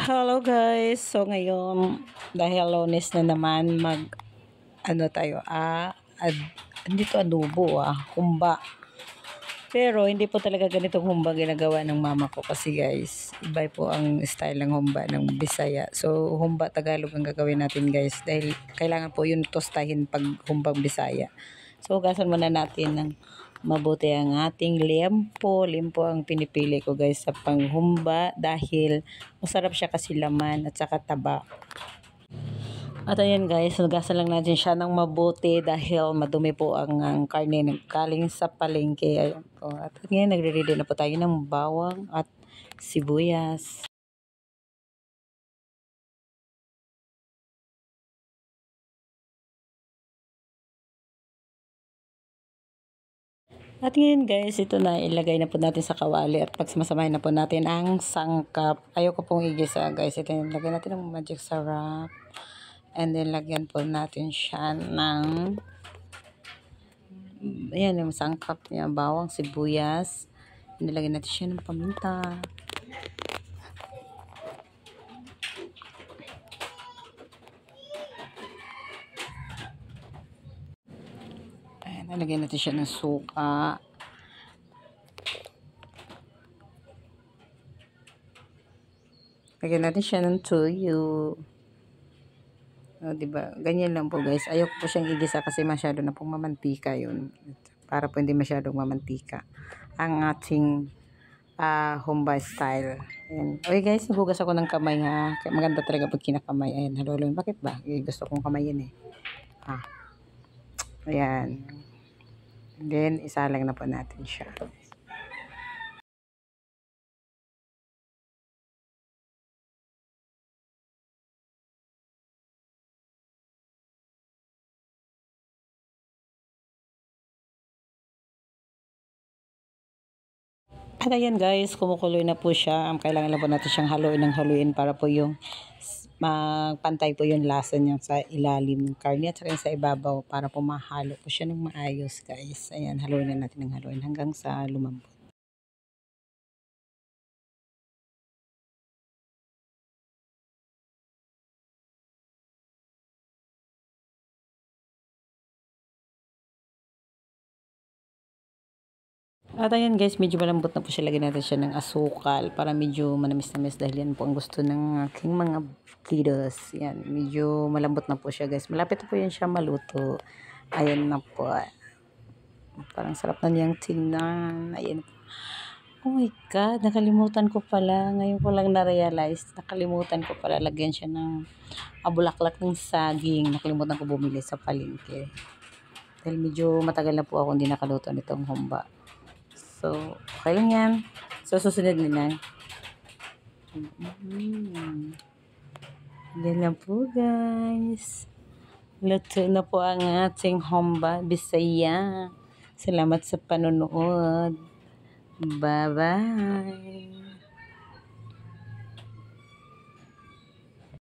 Hello guys. So ngayon dahil Lunes na naman ano tayo hindi to adobo humba. Pero hindi po talaga ganitong humba ginagawa ng mama ko kasi guys, iba po ang style ng humba ng Bisaya. So humba Tagalog ang gagawin natin guys dahil kailangan po yun tostahin pag humbang Bisaya. So hugasan muna natin ng mabuti ang ating liempo. Liempo ang pinipili ko guys sa panghumba dahil masarap siya kasi laman at saka taba. At ayan guys, hugasan lang natin siya ng mabuti dahil madumi po ang karne ng galing sa palengke. Ayan po. At ngayon nagre-ready na po tayo ng bawang at sibuyas. At ngayon guys, ito na ilagay na po natin sa kawali at pagsamasamahin na po natin ang sangkap. Ayoko pong igisa guys. Ito yung lagyan natin ng magic sarap. And then lagyan po natin siya ng ayan yung sangkap niya, bawang, sibuyas. Nilagyan natin siya ng paminta. Ayan, nalagyan natin siya ng suka. Lagyan natin siya ng toyo. Diba? Ganyan lang po guys. Ayoko po siyang igisa kasi masyado na pong mamantika yun. Para po hindi masyadong mamantika ang ating humba style. Ayan. Okay guys, nagugas ako ng kamay ha. Maganda talaga pag kinakamay. Ayan, haluluin. Bakit ba? Gusto kong kamayin eh. Ayan. Then, isalang na po natin siya. At ayan guys, kumukuloy na po siya. Kailangan lang po natin siyang haluin para po yung magpantay po yung lasa niya sa ilalim ng karne at saka sa ibabaw para po mahalo po siya ng maayos guys. Ayan, haluin na natin ng haluin hanggang sa lumambot. At ayan guys, medyo malambot na po siya. Lagyan natin siya ng asukal para medyo manamis-namis dahil yan po ang gusto ng aking mga kiddos. Yan, medyo malambot na po siya guys. Malapit na po yan siya maluto. Ayan na po. Parang sarap na niyang tingnan. Ayan. Oh my God, nakalimutan ko pala. Ngayon ko lang na-realize. Nakalimutan ko pala. Lagyan siya ng bulaklak ng saging. Nakalimutan ko bumili sa palengke. Dahil medyo matagal na po ako hindi nakaluto nitong humba. So, okay lang yan. So, susunod na. Yan lang po, guys. Luto na po ang ating humba Bisaya. Salamat sa panonood. Bye-bye.